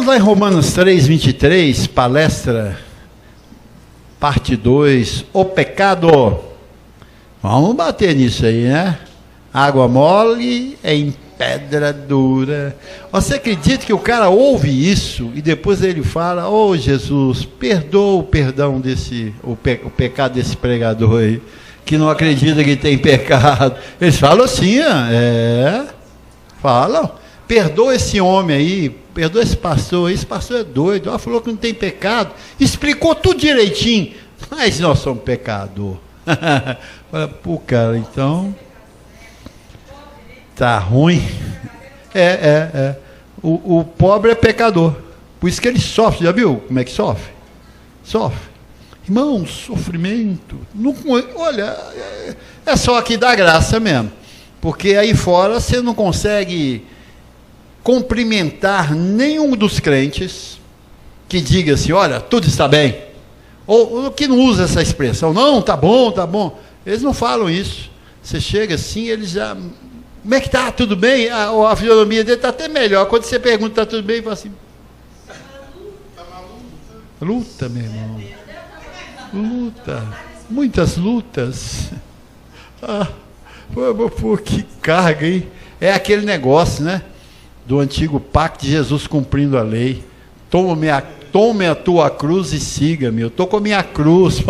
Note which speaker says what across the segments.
Speaker 1: Vamos lá em Romanos 3, 23, palestra, parte 2, o pecado. Vamos bater nisso aí, né? Água mole em pedra dura. Você acredita que o cara ouve isso e depois ele fala: ô Jesus, perdoa o perdão o pecado desse pregador aí, que não acredita que tem pecado. Eles falam assim, falam, perdoa esse homem aí, perdoa esse pastor é doido, falou que não tem pecado, explicou tudo direitinho, mas nós somos pecador. Fala, pô, cara, então tá ruim. O pobre é pecador, por isso que ele sofre. Já viu como é que sofre? Irmão, sofrimento. Não, olha, é só aqui da graça mesmo, porque aí fora você não consegue cumprimentar nenhum dos crentes que diga assim: olha, tudo está bem, ou que não usa essa expressão, não, tá bom. Eles não falam isso. Você chega assim, eles já: como é que tá? Tudo bem? A fisionomia dele está até melhor. Quando você pergunta, está tudo bem, ele fala assim: luta, meu irmão, luta, muitas lutas. Pô, que carga, hein? É aquele negócio, né, do antigo pacto de Jesus cumprindo a lei. Tome a tua cruz e siga-me. Eu estou com a minha cruz.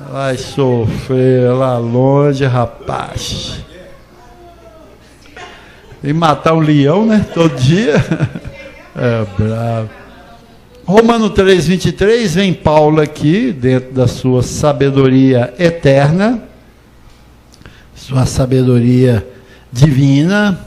Speaker 1: Vai sofrer lá longe, rapaz. E matar um leão, né? Todo dia. É bravo. Romano 3, 23, vem Paulo aqui, dentro da sua sabedoria eterna, sua sabedoria divina,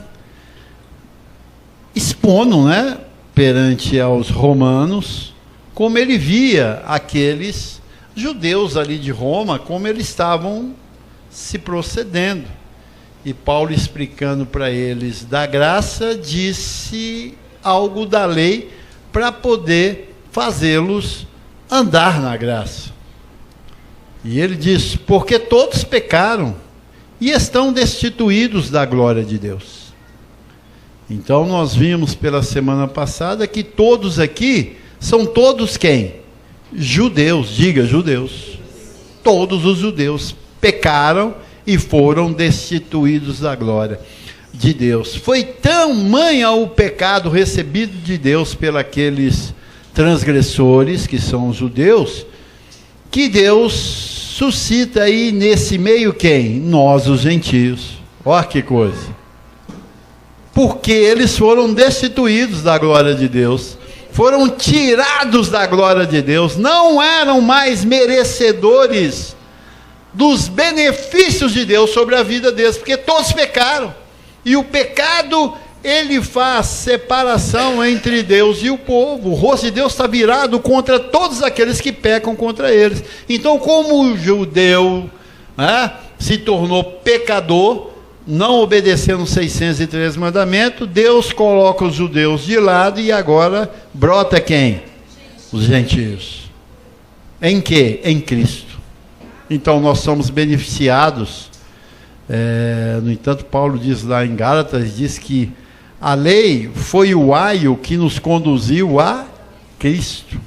Speaker 1: expondo, né, perante aos romanos, como ele via aqueles judeus ali de Roma, como eles estavam se procedendo. E Paulo, explicando para eles da graça, disse algo da lei para poder fazê-los andar na graça. E ele diz: porque todos pecaram e estão destituídos da glória de Deus. Então nós vimos pela semana passada que todos aqui são todos quem? Judeus. Diga, judeus. Todos os judeus pecaram e foram destituídos da glória de Deus. Foi tamanho o pecado recebido de Deus pelos transgressores, que são os judeus, que Deus suscita aí nesse meio quem? Nós, os gentios. Olha que coisa. Porque eles foram destituídos da glória de Deus, foram tirados da glória de Deus, não eram mais merecedores dos benefícios de Deus sobre a vida deles, porque todos pecaram. E o pecado, ele faz separação entre Deus e o povo. O rosto de Deus está virado contra todos aqueles que pecam contra eles. Então, como o judeu, né, se tornou pecador, não obedecendo os 613 mandamentos, Deus coloca os judeus de lado e agora brota quem? Os gentios. Em quê? Em Cristo. Então nós somos beneficiados. No entanto, Paulo diz lá em Gálatas, diz que a lei foi o aio que nos conduziu a Cristo,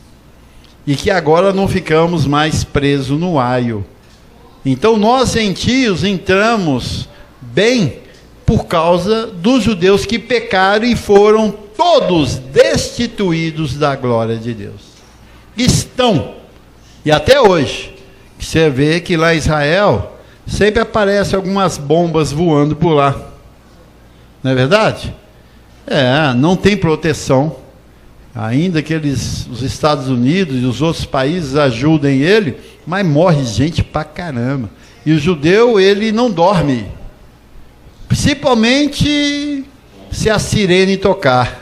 Speaker 1: e que agora não ficamos mais presos no aio. Então nós gentios entramos bem por causa dos judeus que pecaram e foram todos destituídos da glória de Deus. Estão, e até hoje, você vê que lá em Israel sempre aparecem algumas bombas voando por lá, não é verdade? Não tem proteção, ainda que os Estados Unidos e os outros países ajudem ele, mas morre gente pra caramba. E o judeu, ele não dorme, principalmente se a sirene tocar.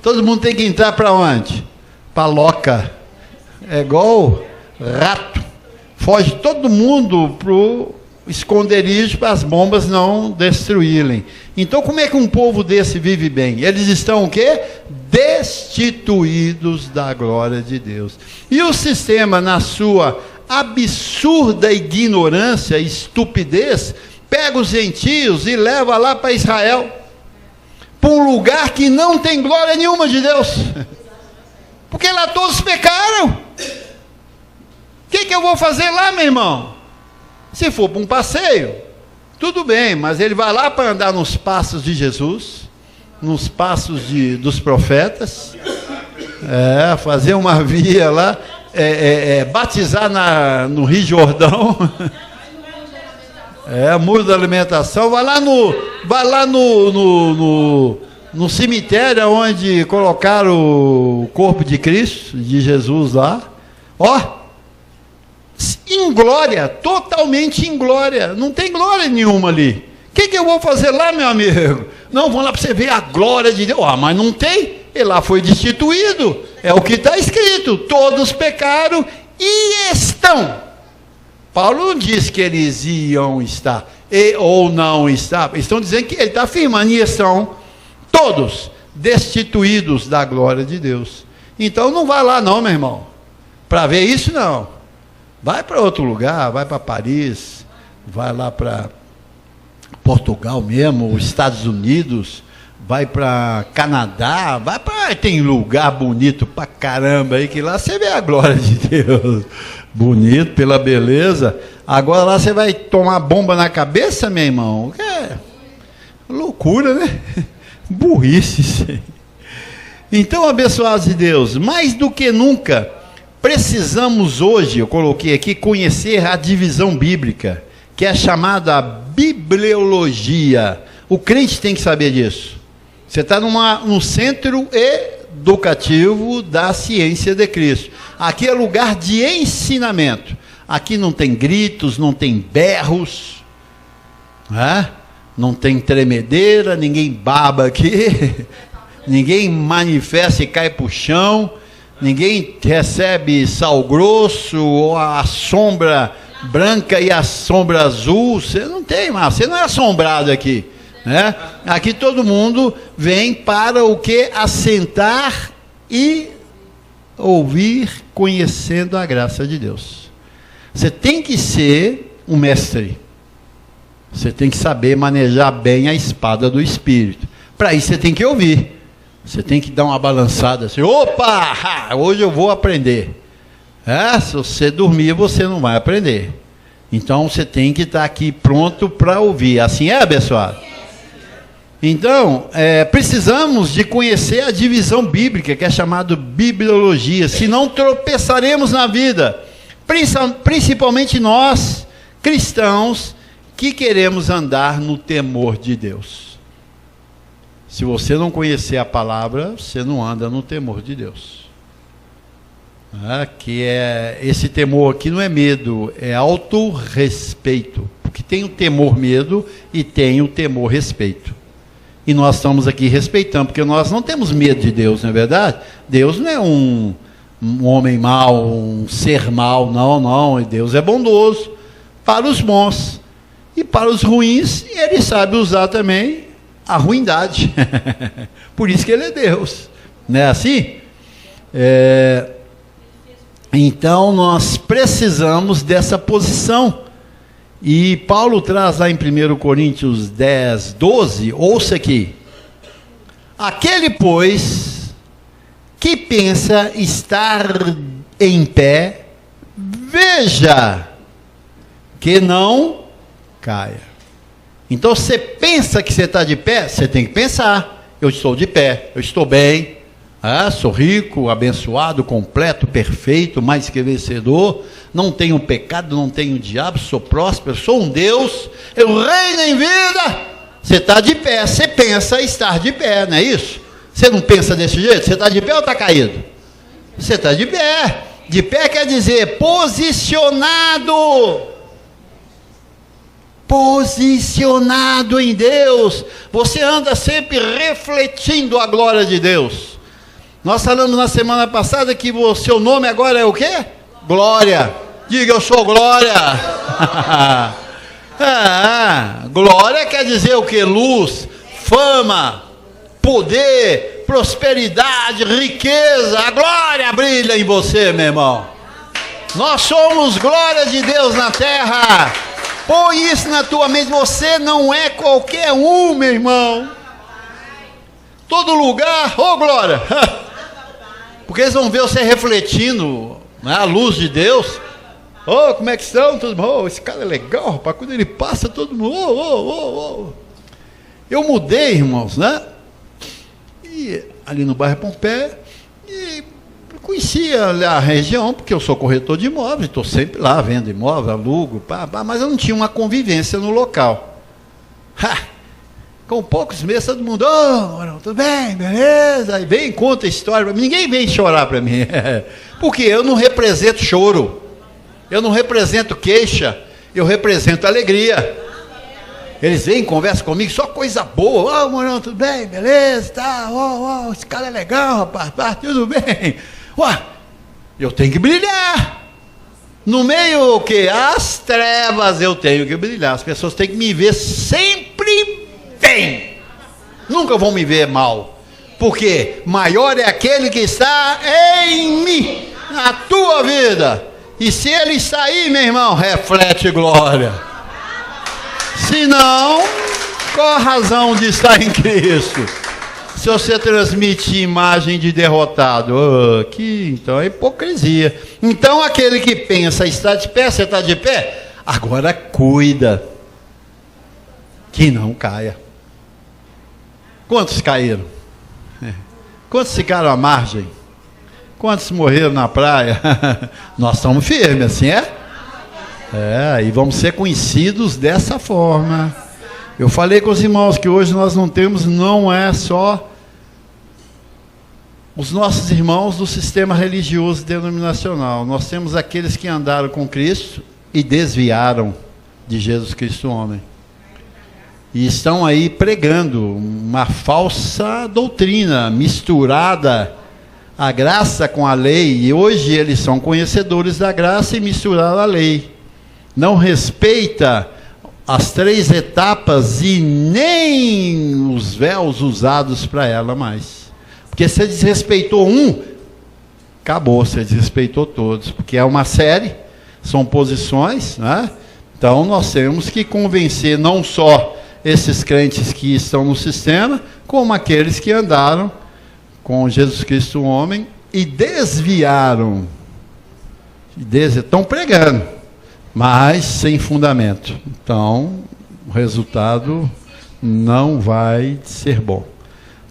Speaker 1: Todo mundo tem que entrar para onde? Para loca. É igual rato. Foge todo mundo para o esconderijo para as bombas não destruírem. Então, como é que um povo desse vive bem? Eles estão o quê? Destituídos da glória de Deus. E o sistema, na sua absurda ignorância e estupidez, pega os gentios e leva lá para Israel, para um lugar que não tem glória nenhuma de Deus. Porque lá todos pecaram. O que eu vou fazer lá, meu irmão? Se for para um passeio, tudo bem, mas ele vai lá para andar nos passos de Jesus, nos passos dos profetas, fazer uma via lá, batizar no Rio Jordão, muro da alimentação, vai lá no cemitério onde colocaram o corpo de Cristo, de Jesus lá, em glória, totalmente em glória, não tem glória nenhuma ali. O que eu vou fazer lá, meu amigo? Não, vou lá para você ver a glória de Deus. Mas não tem, ele lá foi destituído, é o que está escrito, todos pecaram e estão. Paulo não disse que eles iam estar, ou não estar, estão dizendo que ele está afirmando, e estão todos destituídos da glória de Deus. Então não vai lá não, meu irmão, para ver isso não. Vai para outro lugar, vai para Paris, vai lá para Portugal mesmo, os Estados Unidos, vai para Canadá, tem lugar bonito pra caramba aí, que lá você vê a glória de Deus, bonito, pela beleza. Agora lá você vai tomar bomba na cabeça, meu irmão, loucura, né? Burrice. Então, abençoados de Deus, mais do que nunca, precisamos hoje, eu coloquei aqui, conhecer a divisão bíblica, que é chamada bibliologia. O crente tem que saber disso. Você está num centro educativo da ciência de Cristo. Aqui é lugar de ensinamento. Aqui não tem gritos, não tem berros, não tem tremedeira, ninguém baba aqui, ninguém manifesta e cai para o chão, ninguém recebe sal grosso ou a sombra branca e a sombra azul. Você não tem, mas você não é assombrado aqui, né? Aqui todo mundo vem para o que? Assentar e ouvir, conhecendo a graça de Deus. Você tem que ser um mestre. Você tem que saber manejar bem a espada do Espírito. Para isso você tem que ouvir. Você tem que dar uma balançada assim, opa, hoje eu vou aprender. Se você dormir, você não vai aprender. Então você tem que estar aqui pronto para ouvir. Assim é, abençoado? Então, precisamos de conhecer a divisão bíblica, que é chamada bibliologia, senão tropeçaremos na vida. Principalmente nós, cristãos, que queremos andar no temor de Deus. Se você não conhecer a palavra, você não anda no temor de Deus. Esse temor aqui não é medo, é autorrespeito. Porque tem o temor medo e tem o temor respeito. E nós estamos aqui respeitando, porque nós não temos medo de Deus, não é verdade? Deus não é um homem mau, um ser mau, não. Deus é bondoso para os bons. E para os ruins, ele sabe usar também a ruindade. Por isso que ele é Deus. Não é assim? Então, nós precisamos dessa posição. E Paulo traz lá em 1 Coríntios 10, 12, ouça aqui. Aquele, pois, que pensa estar em pé, veja que não caia. Então, você pensa que você está de pé, você tem que pensar, eu estou de pé, eu estou bem, sou rico, abençoado, completo, perfeito, mais que vencedor, não tenho pecado, não tenho diabo, sou próspero, sou um Deus, eu reino em vida. Você está de pé, você pensa estar de pé, não é isso? Você não pensa desse jeito? Você está de pé ou está caído? Você está de pé. De pé quer dizer posicionado. Posicionado em Deus. Você anda sempre refletindo a glória de Deus. Nós falamos na semana passada que o seu nome agora é o quê? Glória. Diga, eu sou glória. Glória quer dizer o quê? Luz, fama, poder, prosperidade, riqueza. A glória brilha em você, meu irmão. Nós somos glória de Deus na terra. Põe isso na tua mente. Você não é qualquer um, meu irmão. todo lugar, ô glória! Porque eles vão ver você refletindo, né, a luz de Deus. Ô, como é que estão? Tudo bom? Esse cara é legal, rapaz. Quando ele passa, todo mundo. Eu mudei, irmãos, né? E ali no bairro Pompeia, e conhecia a região, porque eu sou corretor de imóveis, estou sempre lá vendo imóvel, alugo, mas eu não tinha uma convivência no local. Com poucos meses, todo mundo, tudo bem, beleza? Aí vem, conta a história para mim. Ninguém vem chorar para mim, porque eu não represento choro, eu não represento queixa, eu represento alegria. Eles vêm, conversam comigo, só coisa boa. Morão, tudo bem, beleza, tá, esse cara é legal, rapaz, tudo bem. Eu tenho que brilhar. No meio, o quê? As trevas, eu tenho que brilhar. As pessoas têm que me ver sempre bem. Nunca vão me ver mal. Porque maior é aquele que está em mim, na tua vida. E se ele sair, meu irmão, reflete glória. Se não, qual a razão de estar em Cristo? Se você transmite imagem de derrotado, então é hipocrisia. Então aquele que pensa está de pé, você está de pé? Agora cuida que não caia. Quantos caíram? Quantos ficaram à margem? Quantos morreram na praia? Nós estamos firmes, assim é? E vamos ser conhecidos dessa forma. Eu falei com os irmãos que hoje nós não é só os nossos irmãos do sistema religioso denominacional. Nós temos aqueles que andaram com Cristo e desviaram de Jesus Cristo homem. E estão aí pregando uma falsa doutrina, misturada a graça com a lei. E hoje eles são conhecedores da graça e misturaram a lei. Não respeita as 3 etapas e nem os véus usados para ela mais. Porque você desrespeitou acabou, você desrespeitou todos. Porque é uma série, são posições, né? Então nós temos que convencer não só esses crentes que estão no sistema, como aqueles que andaram com Jesus Cristo homem e desviaram. Estão pregando, mas sem fundamento. Então, o resultado não vai ser bom.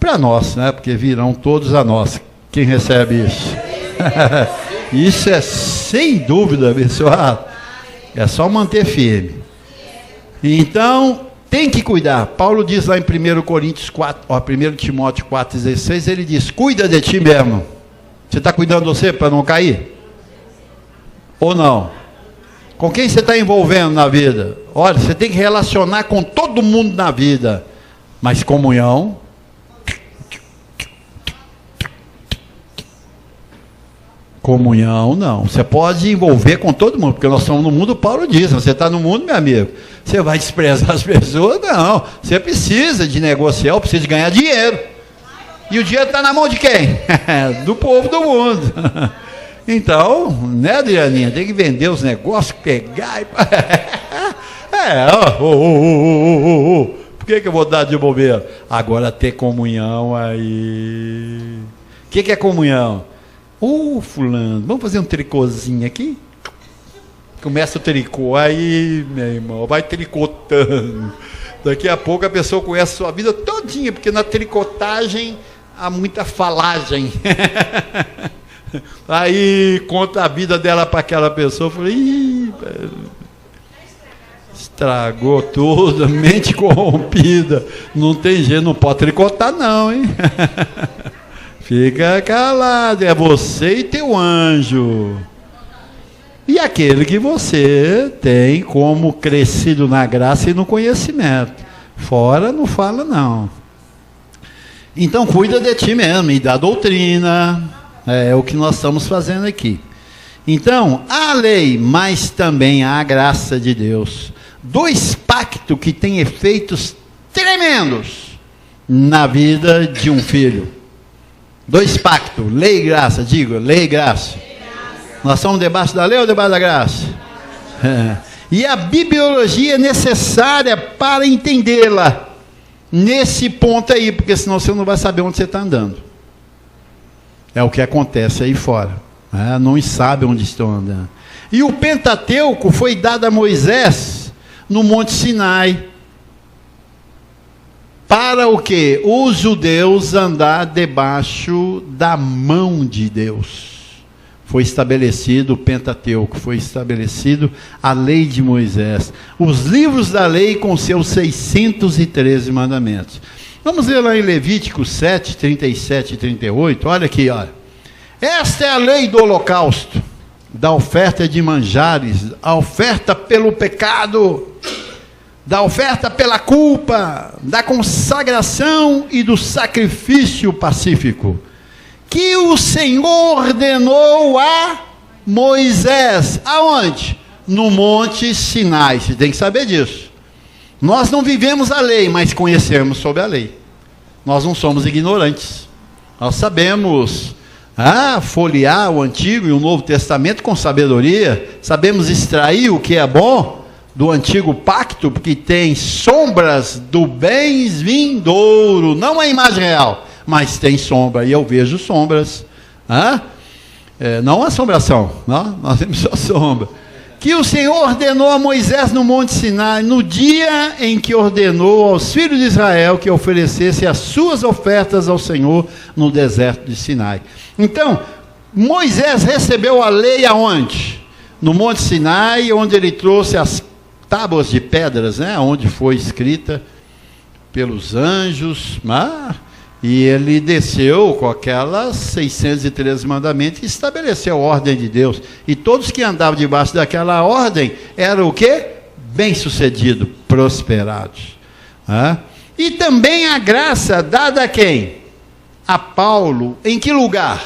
Speaker 1: Para nós, né? Porque virão todos a nós. Quem recebe isso? Isso é sem dúvida, abençoado. É só manter firme. Então, tem que cuidar. Paulo diz lá em 1 Coríntios 4, 1 Timóteo 4,16, ele diz, cuida de ti mesmo. Você está cuidando de você para não cair? Ou não? Com quem você está envolvendo na vida? Olha, você tem que relacionar com todo mundo na vida, mas comunhão. Comunhão não. Você pode envolver com todo mundo, porque nós estamos no mundo, Paulo diz, você está no mundo, meu amigo, você vai desprezar as pessoas? Não. Você precisa de negociar, precisa de ganhar dinheiro. E o dinheiro está na mão de quem? Do povo do mundo. Então, né, Adrianinha? Tem que vender os negócios, pegar e... Por que eu vou dar de bobeira? Agora ter comunhão aí. O que é comunhão? Fulano, vamos fazer um tricôzinho aqui? Começa o tricô, aí, meu irmão, vai tricotando. Daqui a pouco a pessoa conhece a sua vida todinha, porque na tricotagem há muita falagem. Aí conta a vida dela para aquela pessoa, eu falei, estragou tudo, mente corrompida, não tem jeito, não pode tricotar não, hein? Fica calado, é você e teu anjo. E aquele que você tem como crescido na graça e no conhecimento. Fora não fala não. Então cuida de ti mesmo e da doutrina. É o que nós estamos fazendo aqui. Então, a lei, mas também a graça de Deus. 2 pactos que têm efeitos tremendos na vida de um filho. 2 pactos, lei e graça, digo, lei e graça. Nós estamos debaixo da lei ou debaixo da graça? E a bibliologia é necessária para entendê-la. nesse ponto aí, porque senão você não vai saber onde você está andando. É o que acontece aí fora. Não sabe onde estão andando. E o Pentateuco foi dado a Moisés no Monte Sinai. Para o quê? Os judeus andar debaixo da mão de Deus. Foi estabelecido o Pentateuco, foi estabelecido a lei de Moisés. Os livros da lei com seus 613 mandamentos. Vamos ver lá em Levítico 7, 37 e 38. Olha aqui, olha. Esta é a lei do holocausto, da oferta de manjares, a oferta pelo pecado, da oferta pela culpa, da consagração e do sacrifício pacífico, que o Senhor ordenou a Moisés. Aonde? No Monte Sinai. Você tem que saber disso. Nós não vivemos a lei, mas conhecemos sobre a lei. Nós não somos ignorantes. Nós sabemos folhear o Antigo e o Novo Testamento com sabedoria. Sabemos extrair o que é bom do antigo pacto, porque tem sombras do bem vindouro, não a imagem real, mas tem sombra, e eu vejo sombras, não assombração, não? Nós temos só sombra, que o Senhor ordenou a Moisés no Monte Sinai, no dia em que ordenou aos filhos de Israel que oferecessem as suas ofertas ao Senhor no deserto de Sinai. Então, Moisés recebeu a lei aonde? No Monte Sinai, onde ele trouxe as tábuas de pedras, onde foi escrita pelos anjos, e ele desceu com aquelas 613 mandamentos e estabeleceu a ordem de Deus, e todos que andavam debaixo daquela ordem, eram o quê? Bem-sucedidos, prosperados. E também a graça dada a quem? A Paulo, em que lugar?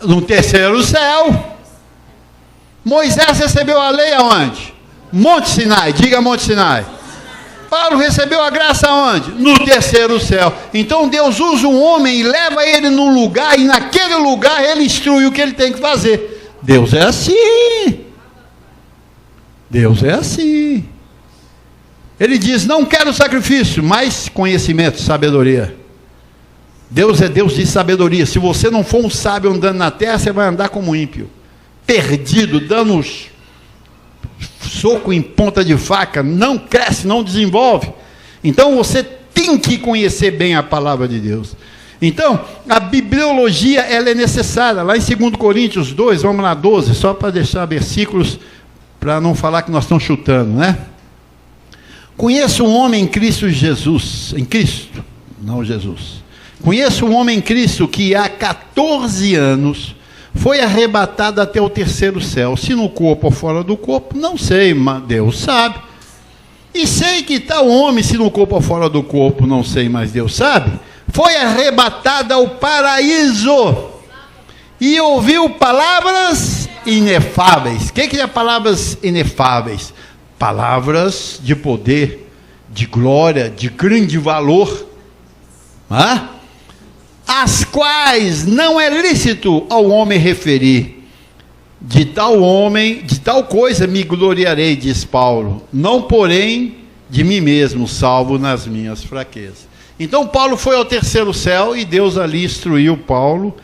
Speaker 1: No terceiro céu. Moisés recebeu a lei aonde? Monte Sinai, diga Monte Sinai. Paulo recebeu a graça aonde? No terceiro céu. Então Deus usa um homem e leva ele num lugar, e naquele lugar ele instrui o que ele tem que fazer. Deus é assim. Deus é assim. Ele diz, não quero sacrifício, mas conhecimento, sabedoria. Deus é Deus de sabedoria. Se você não for um sábio andando na terra, você vai andar como ímpio. Perdido, dando soco em ponta de faca, não cresce, não desenvolve. Então você tem que conhecer bem a palavra de Deus. Então, a bibliologia, ela é necessária. Lá em 2 Coríntios 2, vamos lá, 12, só para deixar versículos, para não falar que nós estamos chutando, Conheço um homem em Cristo Jesus, em Cristo, não Jesus. Conheço um homem em Cristo que há 14 anos foi arrebatado até o terceiro céu, se no corpo ou fora do corpo, não sei, mas Deus sabe. E sei que tal homem, se no corpo ou fora do corpo, não sei, mas Deus sabe, foi arrebatado ao paraíso, e ouviu palavras inefáveis. O que é palavras inefáveis? Palavras de poder, de glória, de grande valor, as quais não é lícito ao homem referir. De tal homem, de tal coisa me gloriarei, diz Paulo, não porém de mim mesmo, salvo nas minhas fraquezas. Então Paulo foi ao terceiro céu, e Deus ali instruiu Paulo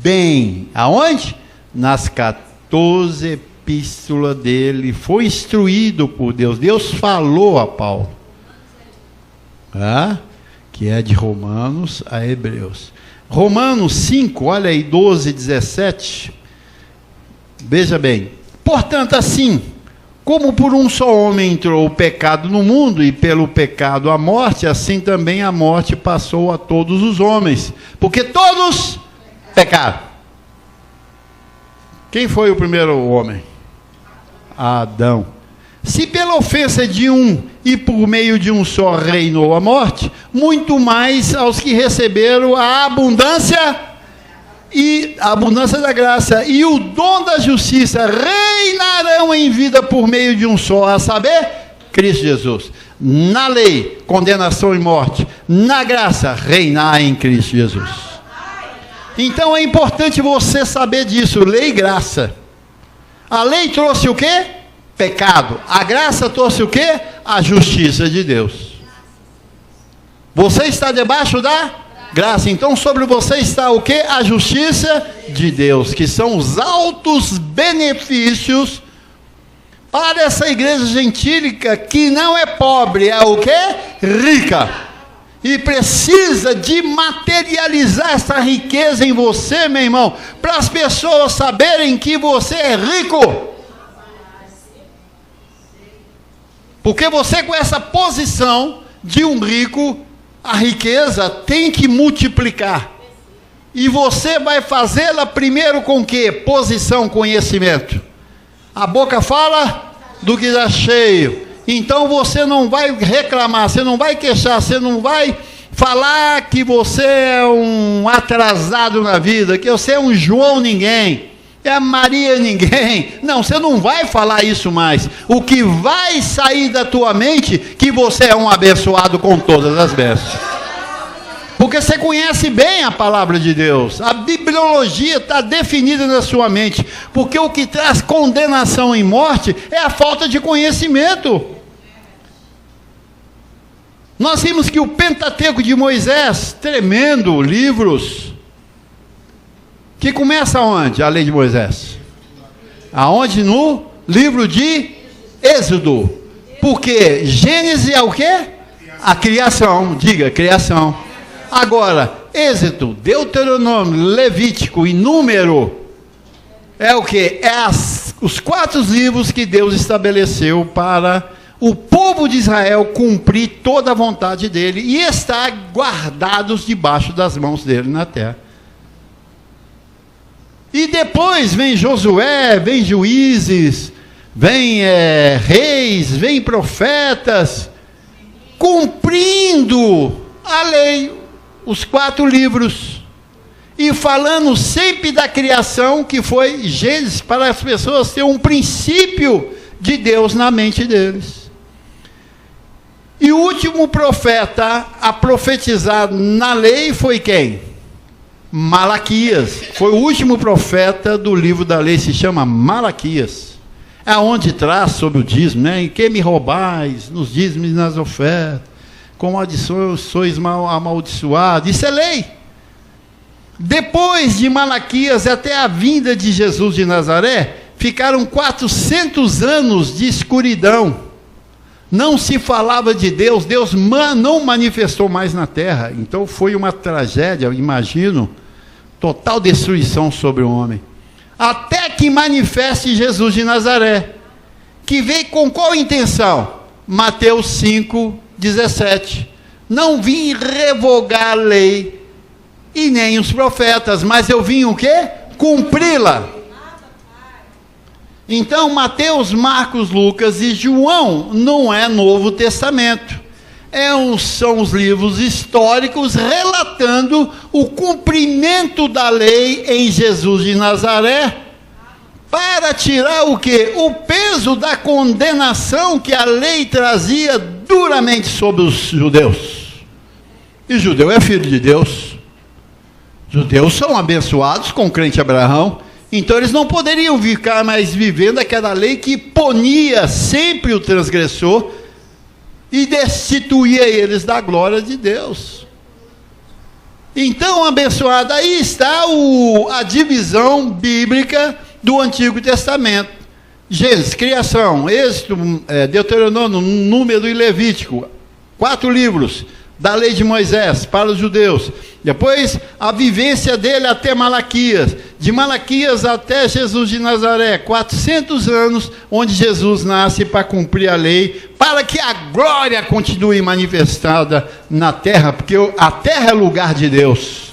Speaker 1: bem. Aonde? Nas 14 epístolas dele, foi instruído por Deus. Deus falou a Paulo, que é de Romanos a Hebreus. Romanos 5, olha aí, 12, 17. Veja bem. Portanto, assim, como por um só homem entrou o pecado no mundo, e pelo pecado a morte, assim também a morte passou a todos os homens, porque todos pecaram. Quem foi o primeiro homem? Adão. Se pela ofensa de um e por meio de um só reinou a morte, muito mais aos que receberam a abundância da graça e o dom da justiça reinarão em vida por meio de um só, a saber, Cristo Jesus. Na lei, condenação e morte; na graça, reinar em Cristo Jesus. Então é importante você saber disso, lei e graça. A lei trouxe o quê? Pecado. A graça trouxe o quê? A justiça de Deus. Você está debaixo da graça. Então sobre você está o quê? A justiça de Deus, que são os altos benefícios para essa igreja gentílica que não é pobre, é o quê? Rica. E precisa de materializar essa riqueza em você, meu irmão, para as pessoas saberem que você é rico. Porque você, com essa posição de um rico, a riqueza tem que multiplicar. E você vai fazê-la primeiro com o quê? Posição, conhecimento. A boca fala do que está cheio. Então você não vai reclamar, você não vai queixar, você não vai falar que você é um atrasado na vida, que você é um João ninguém, é a Maria ninguém. Não, você não vai falar isso mais. O que vai sair da tua mente, que você é um abençoado com todas as bênçãos. Porque você conhece bem a palavra de Deus. A bibliologia está definida na sua mente. Porque o que traz condenação e morte é a falta de conhecimento. Nós vimos que o Pentateuco de Moisés, tremendo, livros, que começa onde? A lei de Moisés. Aonde? No livro de Êxodo. Porque Gênesis é o quê? A criação. Diga, criação. Agora, Êxodo, Deuteronômio, Levítico e Número, é o que? Os 4 livros que Deus estabeleceu para o povo de Israel cumprir toda a vontade dele e estar guardados debaixo das mãos dele na terra. E depois vem Josué, vem Juízes, vem reis, vem profetas, cumprindo a lei, os 4 livros, e falando sempre da criação, que foi Gênesis, para as pessoas terem um princípio de Deus na mente deles. E o último profeta a profetizar na lei foi quem? Malaquias. Foi o último profeta do livro da lei, se chama Malaquias. É onde traz sobre o dízimo, né? Em que me roubais, nos dízimos e nas ofertas, com adições sois amaldiçoados. Isso é lei. Depois de Malaquias até a vinda de Jesus de Nazaré, ficaram 400 anos de escuridão. Não se falava de Deus, Deus não manifestou mais na terra. Então foi uma tragédia, imagino, total destruição sobre o homem. Até que manifeste Jesus de Nazaré, que veio com qual intenção? Mateus 5:17. Não vim revogar a lei e nem os profetas, mas eu vim o quê? Cumpri-la. Então Mateus, Marcos, Lucas e João não é Novo Testamento. São os livros históricos relatando o cumprimento da lei em Jesus de Nazaré, para tirar o quê? O peso da condenação que a lei trazia duramente sobre os judeus. E judeu é filho de Deus. Judeus são abençoados com o crente Abraão. Então eles não poderiam ficar mais vivendo aquela lei que punia sempre o transgressor e destituía eles da glória de Deus. Então, abençoado, aí está a divisão bíblica do Antigo Testamento. Gênesis, criação, Êxodo, Deuteronômio, Número e Levítico, 4 livros da lei de Moisés para os judeus. Depois a vivência dele até Malaquias, de Malaquias até Jesus de Nazaré, 400 anos onde Jesus nasce para cumprir a lei, para que a glória continue manifestada na terra, porque a terra é lugar de Deus,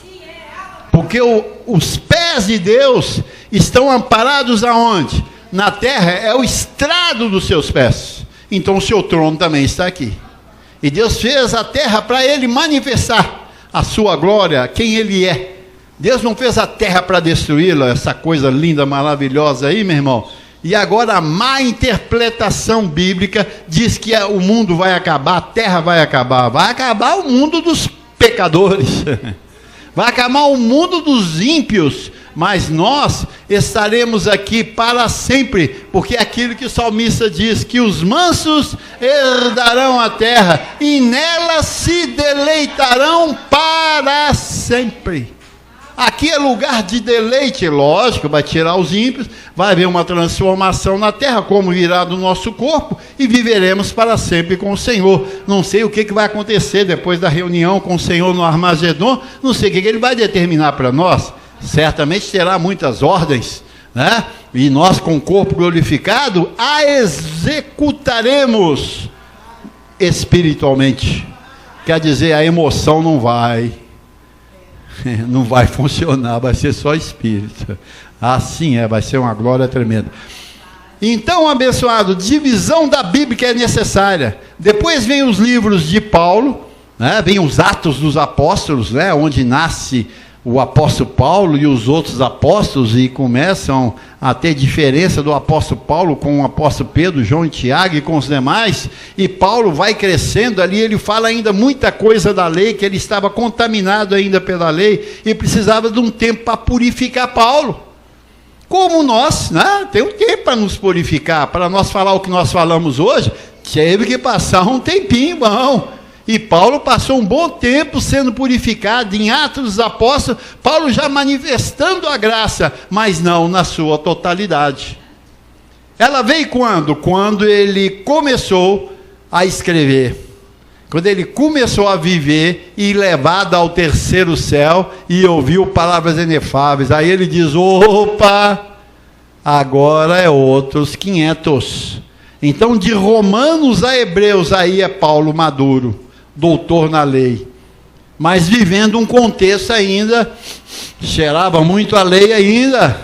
Speaker 1: porque os pés de Deus estão amparados aonde? Na terra, é o estrado dos seus pés. Então o seu trono também está aqui. E Deus fez a terra para ele manifestar a sua glória, quem ele é. Deus não fez a terra para destruí-la, essa coisa linda, maravilhosa aí, meu irmão. E agora a má interpretação bíblica diz que o mundo vai acabar, a terra vai acabar o mundo dos pecadores, vai acabar o mundo dos ímpios, mas nós estaremos aqui para sempre, porque é aquilo que o salmista diz, que os mansos herdarão a terra, e nela se deleitarão para sempre. Aqui é lugar de deleite, lógico, vai tirar os ímpios, vai haver uma transformação na terra, como virá do nosso corpo, e viveremos para sempre com o Senhor. Não sei o que vai acontecer depois da reunião com o Senhor no Armagedon, não sei o que Ele vai determinar para nós. Certamente terá muitas ordens, né? E nós, com o corpo glorificado, a executaremos espiritualmente. Quer dizer, a emoção não vai funcionar, vai ser só espírito. Assim vai ser uma glória tremenda. Então, abençoado, divisão da Bíblia que é necessária. Depois vem os livros de Paulo, né? Vem os Atos dos Apóstolos, né? Onde nasce o apóstolo Paulo e os outros apóstolos, e começam a ter diferença do apóstolo Paulo com o apóstolo Pedro, João e Tiago e com os demais, e Paulo vai crescendo ali, ele fala ainda muita coisa da lei, que ele estava contaminado ainda pela lei, e precisava de um tempo para purificar Paulo, como nós, né? Tem um tempo para nos purificar, para nós falar o que nós falamos hoje, teve que passar um tempinho bom. E Paulo passou um bom tempo sendo purificado. Em Atos dos Apóstolos, Paulo já manifestando a graça, mas não na sua totalidade. Ela veio quando? Quando ele começou a escrever. Quando ele começou a viver e levado ao terceiro céu e ouviu palavras inefáveis. Aí ele diz, opa, agora é outros 500. Então de Romanos a Hebreus, aí é Paulo maduro, doutor na lei, mas vivendo um contexto ainda, cheirava muito a lei ainda,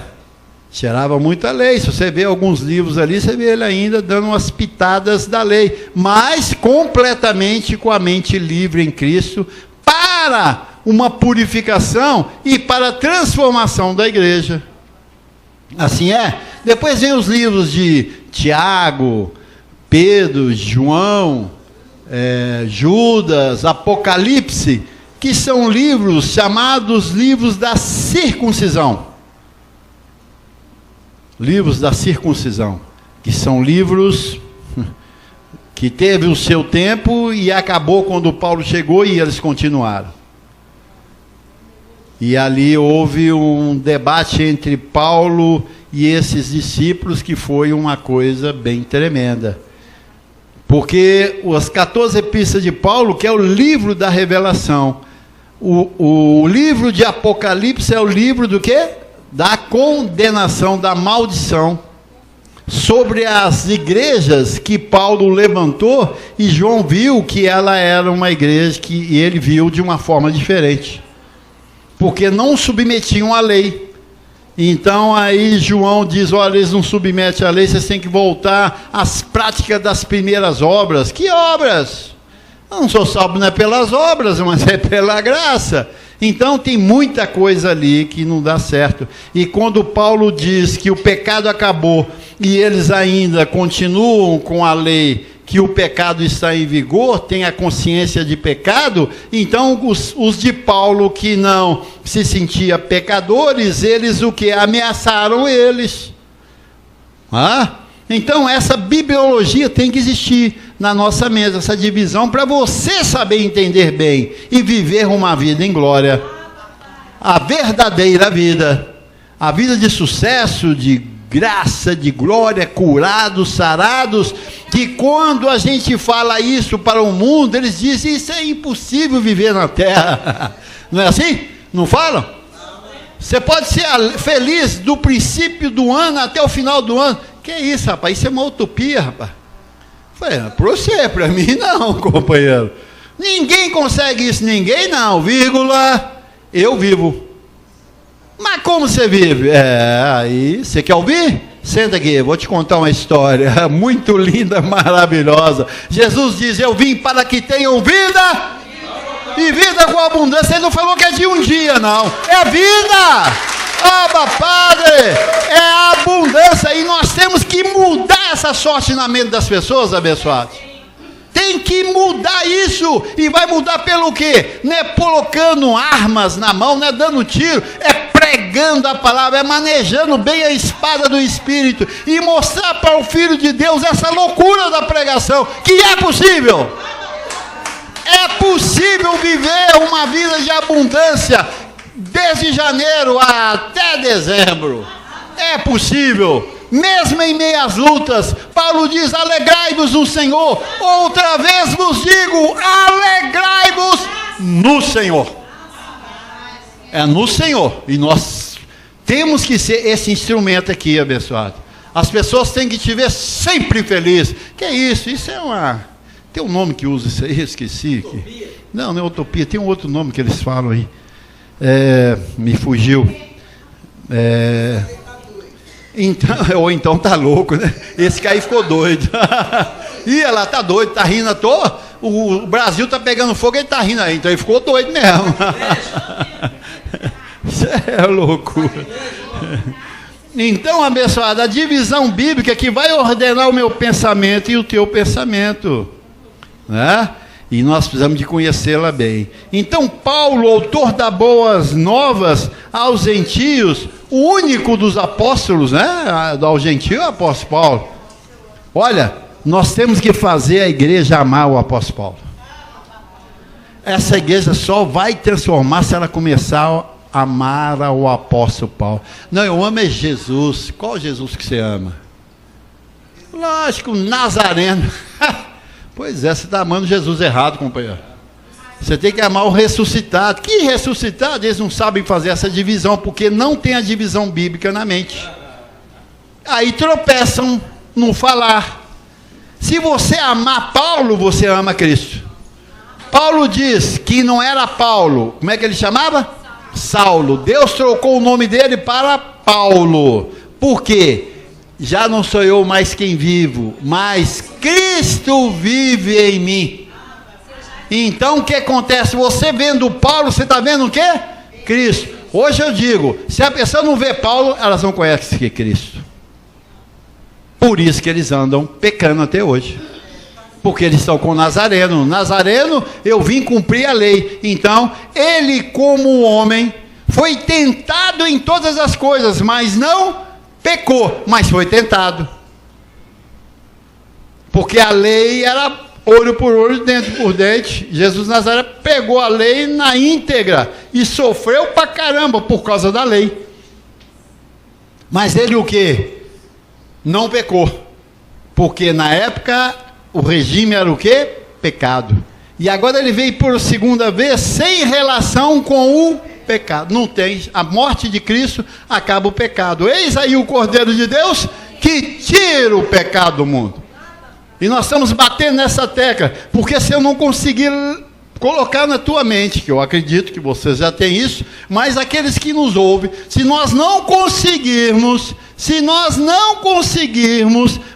Speaker 1: cheirava muito a lei. Se você vê alguns livros ali, você vê ele ainda dando umas pitadas da lei, mas completamente com a mente livre em Cristo, para uma purificação e para a transformação da igreja. Assim é. Depois vem os livros de Tiago, Pedro, João, Judas, Apocalipse, que são livros chamados livros da circuncisão. Livros da circuncisão, que são livros que teve o seu tempo e acabou quando Paulo chegou e eles continuaram. E ali houve um debate entre Paulo e esses discípulos que foi uma coisa bem tremenda. Porque as 14 epístolas de Paulo, que é o livro da revelação, o livro de Apocalipse é o livro do quê? Da condenação, da maldição, sobre as igrejas que Paulo levantou, e João viu que ela era uma igreja que ele viu de uma forma diferente, porque não submetiam à lei. Então aí João diz, olha, eles não submetem à lei, vocês têm que voltar às práticas das primeiras obras. Que obras? Eu não sou salvo não é pelas obras, mas é pela graça. Então tem muita coisa ali que não dá certo. E quando Paulo diz que o pecado acabou e eles ainda continuam com a lei, que o pecado está em vigor, tem a consciência de pecado, então os de Paulo que não se sentiam pecadores, eles o que? Ameaçaram eles. Então essa bibliologia tem que existir na nossa mesa, essa divisão, para você saber entender bem e viver uma vida em glória, a verdadeira vida, a vida de sucesso, de graça, de glória, curados, sarados, que quando a gente fala isso para o mundo, eles dizem, isso é impossível viver na terra. Não é assim? Não falam? Você pode ser feliz do princípio do ano até o final do ano. Que isso, rapaz? Isso é uma utopia, rapaz. Falei, para você, para mim não, companheiro. Ninguém consegue isso, ninguém não, vírgula, eu vivo. Mas como você vive? Aí, você quer ouvir? Senta aqui, vou te contar uma história muito linda, maravilhosa. Jesus diz, eu vim para que tenham vida, e vida com abundância. Ele não falou que é de um dia, não. É vida! Aba, Padre! É a abundância, e nós temos que mudar essa sorte na mente das pessoas, abençoados. Tem que mudar isso, e vai mudar pelo quê? Não é colocando armas na mão, não é dando tiro, é pregando a palavra, é manejando bem a espada do Espírito e mostrar para o Filho de Deus essa loucura da pregação, que é possível. É possível viver uma vida de abundância desde janeiro até dezembro. É possível. Mesmo em meio às lutas, Paulo diz: alegrai-vos no Senhor. Outra vez vos digo: alegrai-vos no Senhor. É no Senhor. E nós temos que ser esse instrumento aqui, abençoado. As pessoas têm que te ver sempre feliz. Que é isso? Isso é uma... Tem um nome que usa isso aí, eu esqueci. Não é utopia, tem um outro nome que eles falam aí. Me fugiu. Então, ou então tá louco, né? Esse cara aí ficou doido. Ih, ela tá doido, tá rindo à toa. O Brasil tá pegando fogo, ele tá rindo aí. Então ele ficou doido mesmo. Isso é loucura. Então, abençoado, a divisão bíblica que vai ordenar o meu pensamento e o teu pensamento, né? E nós precisamos de conhecê-la bem. Então Paulo, autor das boas novas aos gentios, o único dos apóstolos, né? Ao gentio é o apóstolo Paulo. Olha, nós temos que fazer a igreja amar o apóstolo Paulo. Essa igreja só vai transformar se ela começar a amar o apóstolo Paulo. Não, eu amo é Jesus. Qual Jesus que você ama? Lógico, Nazareno. Pois é, você está amando Jesus errado, companheiro. Você tem que amar o ressuscitado. Que ressuscitado? Eles não sabem fazer essa divisão, porque não tem a divisão bíblica na mente. Aí tropeçam no falar. Se você amar Paulo, você ama Cristo. Paulo diz que não era Paulo. Como é que ele chamava? Saulo. Deus trocou o nome dele para Paulo. Por quê? Já não sou eu mais quem vivo, mas Cristo vive em mim. Então o que acontece? Você vendo Paulo, você está vendo o quê? Cristo. Hoje eu digo, se a pessoa não vê Paulo, elas não conhecem que é Cristo. Por isso que eles andam pecando até hoje. Porque eles estão com Nazareno. Nazareno, eu vim cumprir a lei. Então, ele como homem, foi tentado em todas as coisas, mas não pecou, mas foi tentado. Porque a lei era olho por olho, dente por dente. Jesus Nazaré pegou a lei na íntegra e sofreu pra caramba por causa da lei. Mas ele o quê? Não pecou. Porque na época o regime era o quê? Pecado. E agora ele veio por segunda vez sem relação com o pecado. Não tem. A morte de Cristo acaba o pecado. Eis aí o Cordeiro de Deus que tira o pecado do mundo. E nós estamos batendo nessa tecla, porque se eu não conseguir colocar na tua mente, que eu acredito que você já tem isso, mas aqueles que nos ouvem, se nós não conseguirmos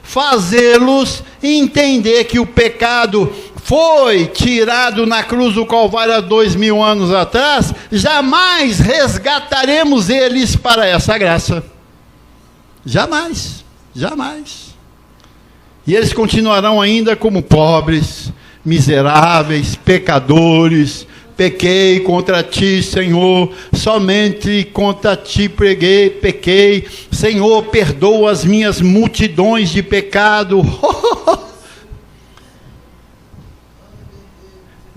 Speaker 1: fazê-los entender que o pecado foi tirado na cruz do Calvário há 2000 anos atrás, jamais resgataremos eles para essa graça. Jamais, jamais. E eles continuarão ainda como pobres, miseráveis, pecadores. Pequei contra ti, Senhor, somente contra ti pequei. Senhor, perdoa as minhas multidões de pecado.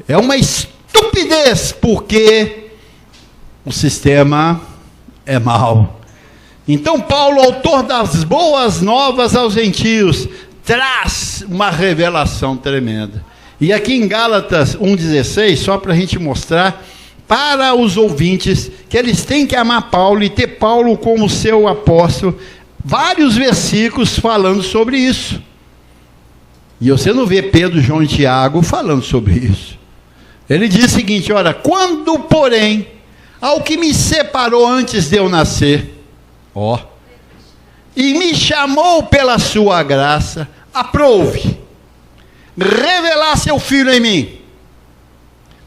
Speaker 1: É uma estupidez, porque o sistema é mau. Então Paulo, autor das boas novas aos gentios, traz uma revelação tremenda. E aqui em Gálatas 1,16, só para a gente mostrar para os ouvintes que eles têm que amar Paulo e ter Paulo como seu apóstolo, vários versículos falando sobre isso. E você não vê Pedro, João e Tiago falando sobre isso. Ele diz o seguinte: olha, quando porém ao que me separou antes de eu nascer, e me chamou pela sua graça, aprouve revelar seu Filho em mim,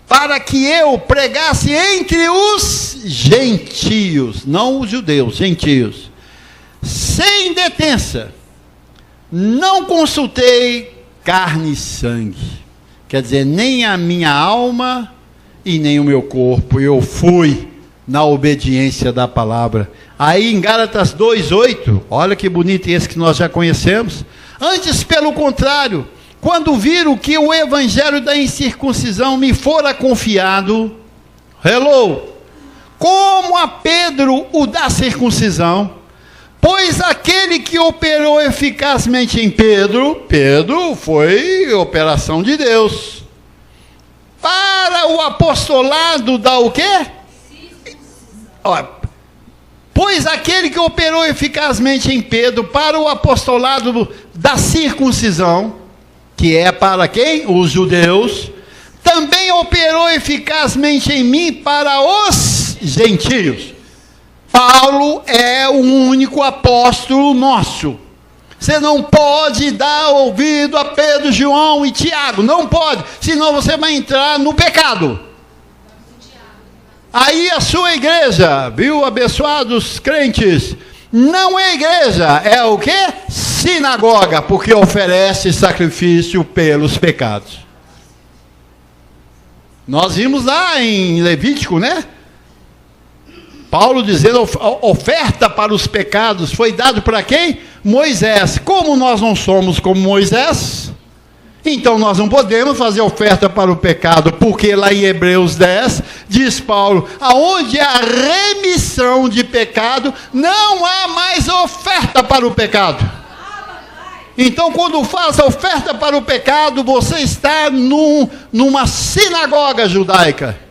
Speaker 1: para que eu pregasse entre os gentios, não os judeus, gentios, sem detença. Não consultei carne e sangue, quer dizer, nem a minha alma e nem o meu corpo. Eu fui na obediência da palavra. Aí em Gálatas 2:8, olha que bonito esse que nós já conhecemos. Antes, pelo contrário, quando viram que o evangelho da incircuncisão me fora confiado, como a Pedro o da circuncisão, pois aquele que operou eficazmente em Pedro foi operação de Deus, para o apostolado da o quê? Pois aquele que operou eficazmente em Pedro para o apostolado da circuncisão, que é para quem? Os judeus, também operou eficazmente em mim para os gentios. Paulo é o único apóstolo nosso. Você não pode dar ouvido a Pedro, João e Tiago, não pode, senão você vai entrar no pecado. Aí a sua igreja, viu, abençoados crentes, não é igreja, é o quê? Sinagoga, porque oferece sacrifício pelos pecados. Nós vimos lá em Levítico, né? Paulo dizendo, oferta para os pecados, foi dado para quem? Moisés. Como nós não somos como Moisés, então nós não podemos fazer oferta para o pecado, porque lá em Hebreus 10, diz Paulo, aonde há remissão de pecado, não há mais oferta para o pecado. Então quando faz a oferta para o pecado, você está numa sinagoga judaica,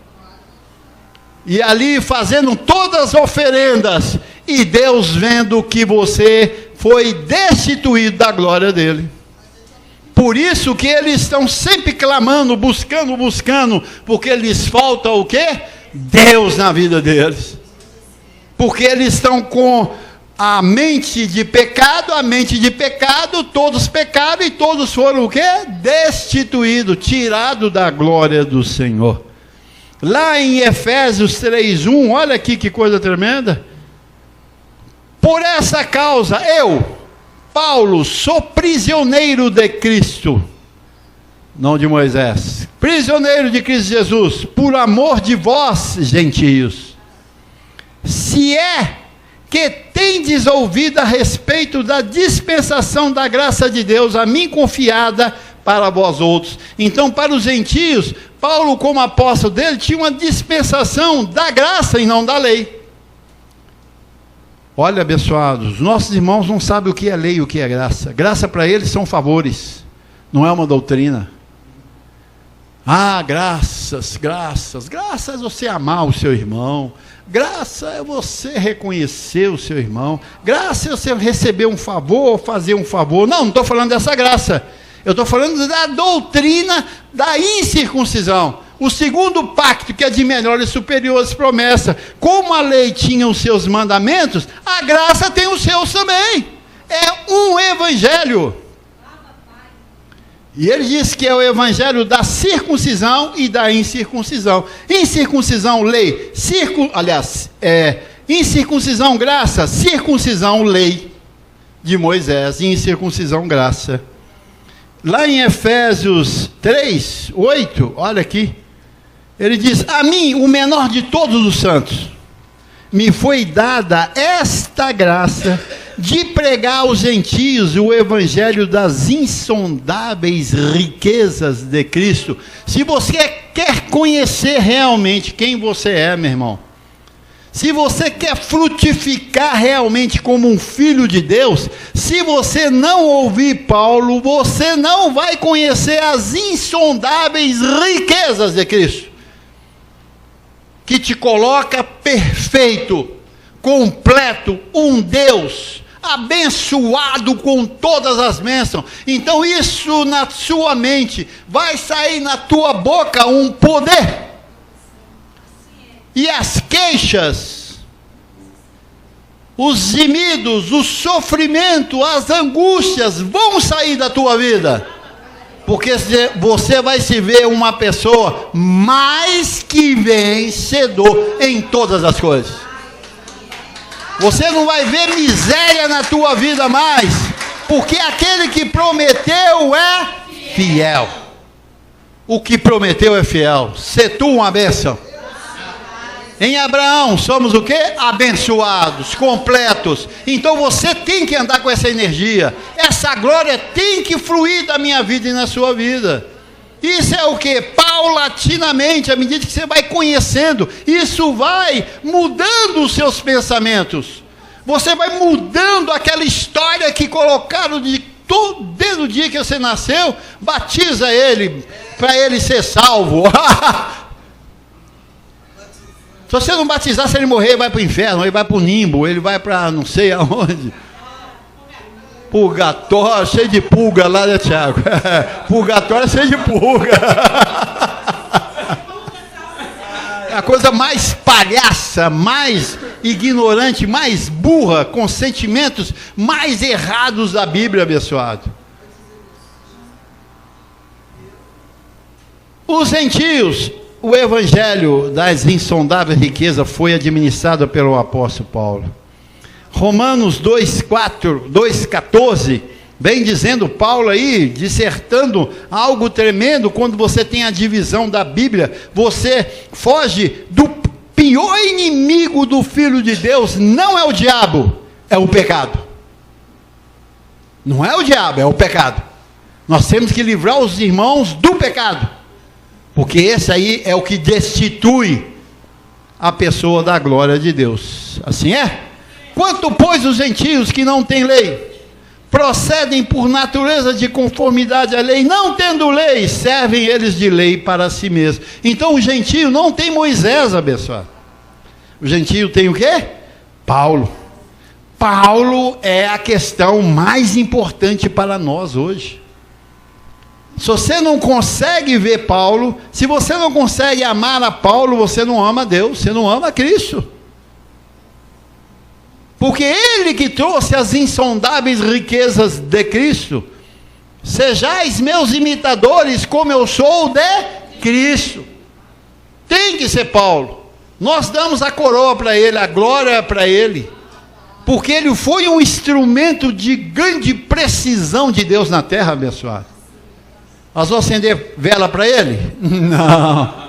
Speaker 1: e ali fazendo todas as oferendas, e Deus vendo que você foi destituído da glória dele. Por isso que eles estão sempre clamando, buscando, porque lhes falta o quê? Deus na vida deles. Porque eles estão com a mente de pecado, todos pecaram e todos foram o quê? Destituídos, tirados da glória do Senhor. Lá em Efésios 3:1, olha aqui que coisa tremenda. Por essa causa, eu, Paulo, sou prisioneiro de Cristo, não de Moisés, prisioneiro de Cristo Jesus, por amor de vós, gentios, se é que tendes ouvido a respeito da dispensação da graça de Deus, a mim confiada para vós outros. Então, para os gentios, Paulo, como apóstolo dele, tinha uma dispensação da graça e não da lei. Olha, abençoados, nossos irmãos não sabem o que é lei e o que é graça. Graça para eles são favores, não é uma doutrina. Graças é você amar o seu irmão, graça é você reconhecer o seu irmão, graça é você receber um favor, fazer um favor. Não estou falando dessa graça, eu estou falando da doutrina da incircuncisão. O segundo pacto, que é de melhores e superiores promessas. Como a lei tinha os seus mandamentos, a graça tem os seus também. É um evangelho. E ele diz que é o evangelho da circuncisão e da incircuncisão. Incircuncisão, lei. Incircuncisão, graça. Circuncisão, lei de Moisés. Incircuncisão, graça. Lá em Efésios 3:8, olha aqui. Ele diz, a mim, o menor de todos os santos, me foi dada esta graça de pregar aos gentios o evangelho das insondáveis riquezas de Cristo. Se você quer conhecer realmente quem você é, meu irmão, se você quer frutificar realmente como um filho de Deus, se você não ouvir Paulo, você não vai conhecer as insondáveis riquezas de Cristo, que te coloca perfeito, completo, um Deus abençoado com todas as bênçãos. Então isso na sua mente, vai sair na tua boca um poder, e as queixas, os gemidos, o sofrimento, as angústias vão sair da tua vida, porque você vai se ver uma pessoa mais que vencedor em todas as coisas. Você não vai ver miséria na tua vida mais, porque aquele que prometeu é fiel. O que prometeu é fiel. Se tu uma bênção. Em Abraão somos o quê? Abençoados, completos. Então você tem que andar com essa energia. Essa glória tem que fluir da minha vida e na sua vida. Isso é o quê? Paulatinamente, à medida que você vai conhecendo, isso vai mudando os seus pensamentos. Você vai mudando aquela história que colocaram desde o dia que você nasceu. Batiza ele, para ele ser salvo. Se você não batizar, se ele morrer, ele vai para o inferno, ele vai para o nimbo, ele vai para não sei aonde. Purgatório, cheio de pulga lá, né, Tiago? Purgatório cheio de pulga. É a coisa mais palhaça, mais ignorante, mais burra, com sentimentos mais errados da Bíblia, abençoado. Os gentios, o evangelho das insondáveis riquezas foi administrado pelo apóstolo Paulo. Romanos 2,14, vem dizendo Paulo aí, dissertando algo tremendo. Quando você tem a divisão da Bíblia, você foge do pior inimigo do Filho de Deus. Não é o diabo, é o pecado. Não é o diabo, é o pecado. Nós temos que livrar os irmãos do pecado, porque esse aí é o que destitui a pessoa da glória de Deus. Assim é? Quanto, pois, os gentios que não têm lei, procedem por natureza de conformidade à lei, não tendo lei, servem eles de lei para si mesmos. Então o gentio não tem Moisés, abençoado. O gentio tem o quê? Paulo. Paulo é a questão mais importante para nós hoje. Se você não consegue ver Paulo, se você não consegue amar a Paulo, você não ama Deus, você não ama Cristo. Porque ele que trouxe as insondáveis riquezas de Cristo. Sejais meus imitadores, como eu sou de Cristo. Tem que ser Paulo. Nós damos a coroa para ele, a glória para ele, porque ele foi um instrumento de grande precisão de Deus na terra, abençoado. Nós vamos acender vela para ele? Não.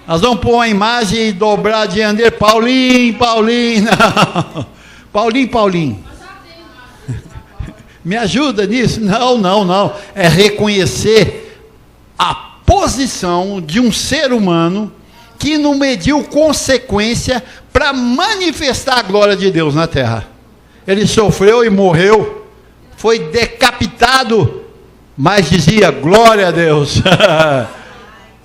Speaker 1: Nós vamos pôr uma imagem e dobrar diante dele, Paulinho, Paulinho, não. Paulinho, Paulinho. Me ajuda nisso? Não, não, não. É reconhecer a posição de um ser humano que não mediu consequência para manifestar a glória de Deus na terra. Ele sofreu e morreu, foi decapitado, mas dizia, glória a Deus.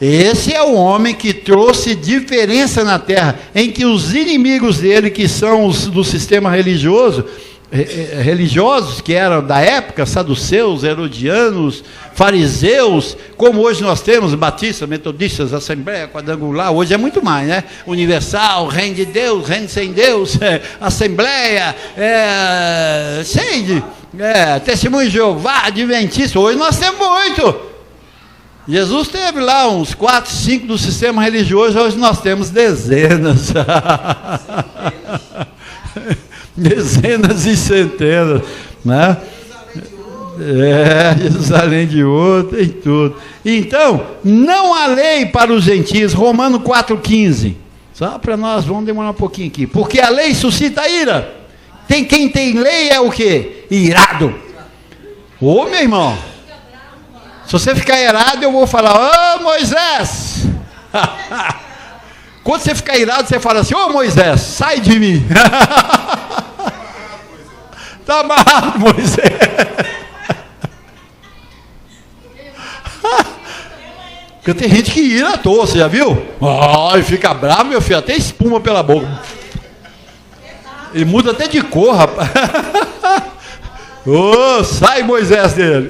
Speaker 1: Esse é o homem que trouxe diferença na terra, em que os inimigos dele, que são os do sistema religiosos, que eram da época, saduceus, herodianos, fariseus, como hoje nós temos, batistas, metodistas, assembleia, quadrangular, hoje é muito mais, né? Universal, reino de Deus, reino sem Deus, assembleia, testemunho de Jeová, adventista, hoje nós temos muito. Jesus teve lá uns 4, 5 do sistema religioso, hoje nós temos dezenas. Dezenas e centenas, né? Jerusalém de ouro, tem tudo. Então, não há lei para os gentios, Romanos 4,15. Só para nós, vamos demorar um pouquinho aqui. Porque a lei suscita ira. Quem tem lei é o quê? Irado. Ô, meu irmão, se você ficar irado, eu vou falar, ô Moisés. Quando você ficar irado, você fala assim, ô Moisés, sai de mim. Está amarrado, Moisés. Porque tem gente que ira à toa, você já viu? E fica bravo, meu filho, até espuma pela boca. Ele muda até de cor, rapaz. Sai, Moisés, dele.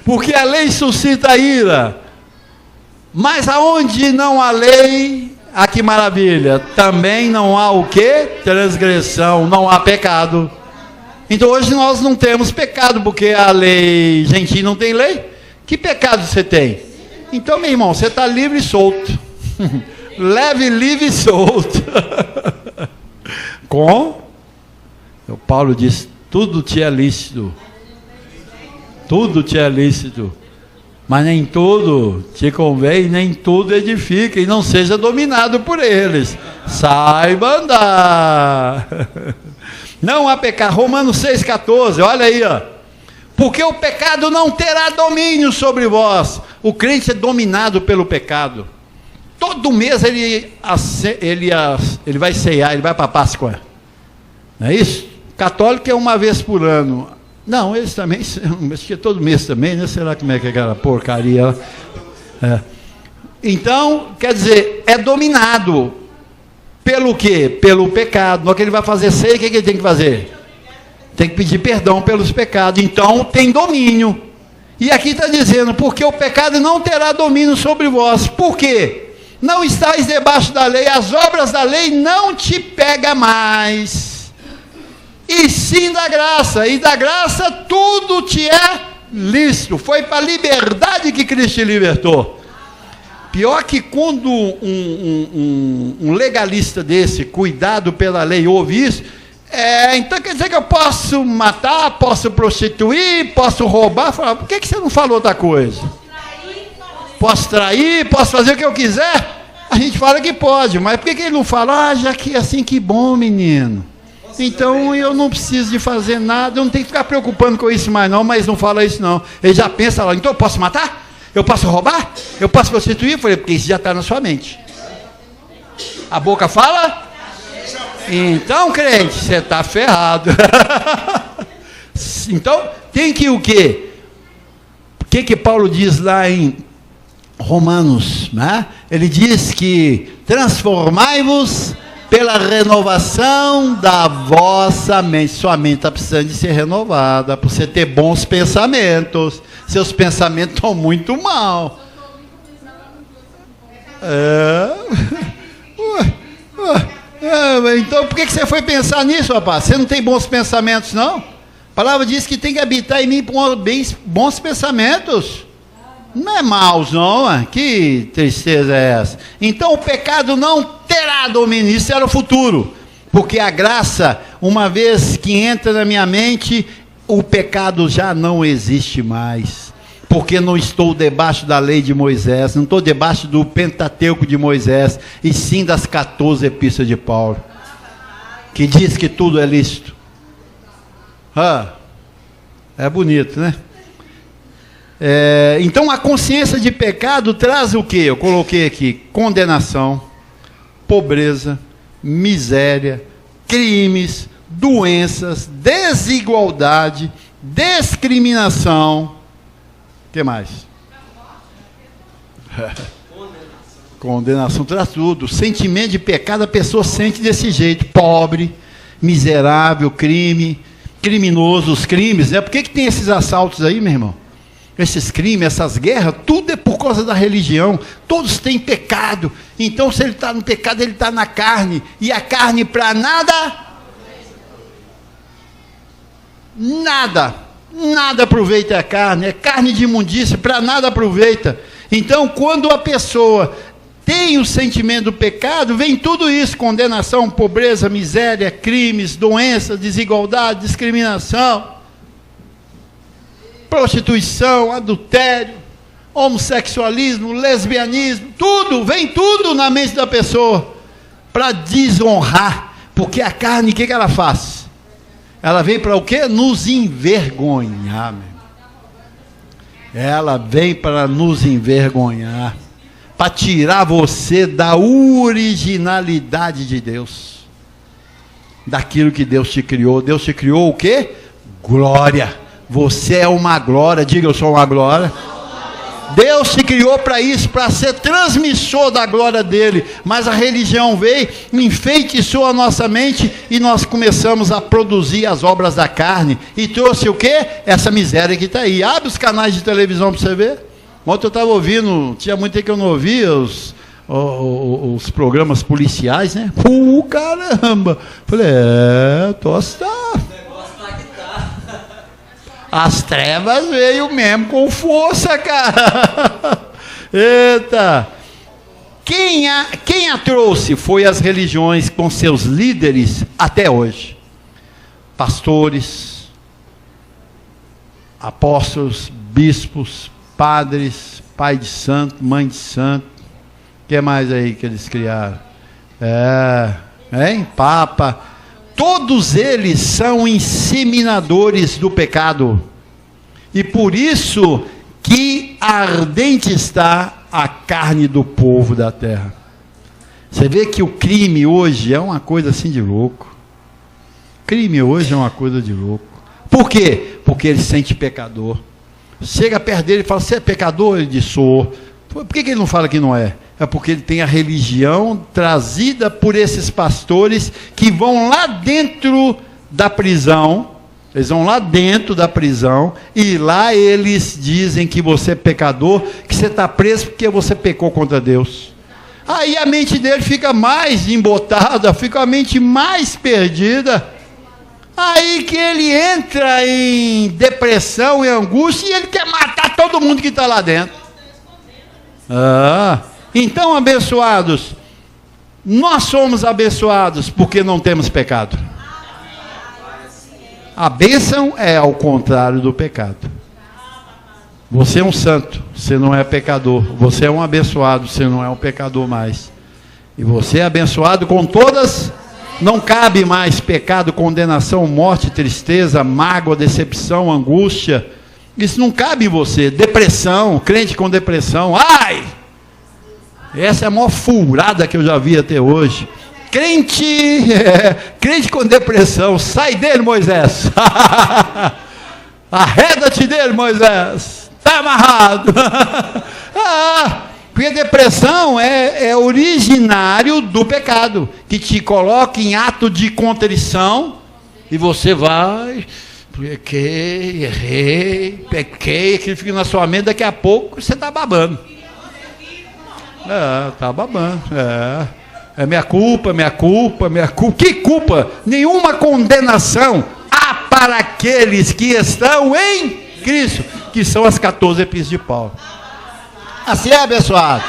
Speaker 1: Porque a lei suscita ira. Mas aonde não há lei, que maravilha, também não há o quê? Transgressão, não há pecado. Então hoje nós não temos pecado, porque a lei gentil não tem lei. Que pecado você tem? Então, meu irmão, você está livre e solto. Leve, livre e solto. O Paulo diz, tudo te é lícito. Tudo te é lícito. Mas nem tudo te convém, nem tudo edifica, e não seja dominado por eles. Saiba andar. Não há pecado. Romanos 6,14, olha aí, ó. Porque o pecado não terá domínio sobre vós. O crente é dominado pelo pecado. Todo mês ele vai ceiar, ele vai para a Páscoa. Não é isso? Católico é uma vez por ano. Não, eles também, acho que é todo mês também, né? Sei lá como é que é aquela porcaria. É. Então, quer dizer, é dominado pelo quê? Pelo pecado. Na hora que ele vai fazer ceia, o que ele tem que fazer? Tem que pedir perdão pelos pecados. Então, tem domínio. E aqui está dizendo, porque o pecado não terá domínio sobre vós. Por quê? Não estáis debaixo da lei, as obras da lei não te pegam mais. E sim da graça, e da graça tudo te é lícito. Foi para a liberdade que Cristo te libertou. Pior que quando um legalista desse, cuidado pela lei, ouve isso, então quer dizer que eu posso matar, posso prostituir, posso roubar. Fala, por que você não falou outra coisa? Posso trair, posso fazer o que eu quiser? A gente fala que pode, mas por que ele não fala? Já que é assim, que bom, menino. Então eu não preciso de fazer nada, eu não tenho que ficar preocupando com isso mais não, mas não fala isso não. Ele já pensa lá, então eu posso matar? Eu posso roubar? Eu posso prostituir? Eu falei, porque isso já está na sua mente. A boca fala? Então, crente, você está ferrado. Então, tem que o quê? O que Paulo diz lá em Romanos, né? Ele diz que transformai-vos pela renovação da vossa mente. Sua mente está precisando de ser renovada, para você ter bons pensamentos. Seus pensamentos estão muito mal. Então por que você foi pensar nisso, rapaz? Você não tem bons pensamentos, não? A palavra diz que tem que habitar em mim bons pensamentos. Não é maus, não. Que tristeza é essa? Então o pecado não terá domínio. Isso era o futuro. Porque a graça, uma vez que entra na minha mente, o pecado já não existe mais. Porque não estou debaixo da lei de Moisés, não estou debaixo do Pentateuco de Moisés, e sim das 14 epístolas de Paulo, que diz que tudo é lícito. É bonito, né? Então a consciência de pecado traz o que? Eu coloquei aqui: condenação, pobreza, miséria, crimes, doenças, desigualdade, discriminação. O que mais? Condenação traz tudo. Sentimento de pecado a pessoa sente desse jeito: pobre, miserável, criminoso, os crimes, né? Por que tem esses assaltos aí, meu irmão? Esses crimes, essas guerras, tudo é por causa da religião. Todos têm pecado. Então, se ele está no pecado, ele está na carne. E a carne para nada aproveita a carne. É carne de imundícia, para nada aproveita. Então, quando a pessoa tem o sentimento do pecado, vem tudo isso: condenação, pobreza, miséria, crimes, doenças, desigualdade, discriminação, prostituição, adultério, homossexualismo, lesbianismo, tudo, vem tudo na mente da pessoa para desonrar, porque a carne, o que ela faz? Ela vem para o quê? Nos envergonhar, meu. Ela vem para nos envergonhar, para tirar você da originalidade de Deus, daquilo que Deus te criou. Deus te criou o quê? Glória. Você é uma glória. Diga: eu sou uma glória. Deus te criou para isso, para ser transmissor da glória dele. Mas a religião veio, enfeitiçou a nossa mente, e nós começamos a produzir as obras da carne, e trouxe o quê? Essa miséria que está aí. Abre os canais de televisão para você ver. Ontem eu estava ouvindo, tinha muito tempo que eu não ouvia os programas policiais, né? Caramba! Falei, tostado. As trevas veio mesmo com força, cara. Eita! Quem a trouxe foi as religiões com seus líderes até hoje. Pastores, apóstolos, bispos, padres, pai de santo, mãe de santo. O que mais aí que eles criaram? Papa. Todos eles são inseminadores do pecado. E por isso que ardente está a carne do povo da terra. Você vê que o crime hoje é uma coisa assim de louco. Crime hoje é uma coisa de louco. Por quê? Porque ele se sente pecador. Chega perto dele e fala: você é pecador? Ele diz: sou. Por que ele não fala que não é? É porque ele tem a religião trazida por esses pastores que vão lá dentro da prisão. Eles vão lá dentro da prisão e lá eles dizem que você é pecador, que você está preso porque você pecou contra Deus. Aí a mente dele fica mais embotada, fica a mente mais perdida. Aí que ele entra em depressão e angústia e ele quer matar todo mundo que está lá dentro. Então, abençoados, nós somos abençoados porque não temos pecado. A bênção é ao contrário do pecado. Você é um santo, você não é pecador. Você é um abençoado, você não é um pecador mais. E você é abençoado com todas. Não cabe mais pecado, condenação, morte, tristeza, mágoa, decepção, angústia. Isso não cabe em você. Depressão, crente com depressão. Ai! Essa é a maior furada que eu já vi até hoje. Crente com depressão, sai dele, Moisés. Arreda-te dele, Moisés. Está amarrado. Porque depressão é originário do pecado, que te coloca em ato de contrição, e você vai, pequei, errei, pequei, aquilo fica na sua mente, daqui a pouco você está babando. Está babando, É minha culpa, minha culpa, minha culpa. Que culpa? Nenhuma condenação há para aqueles que estão em Cristo, que são as 14 epístolas de Paulo. Assim é, abençoado.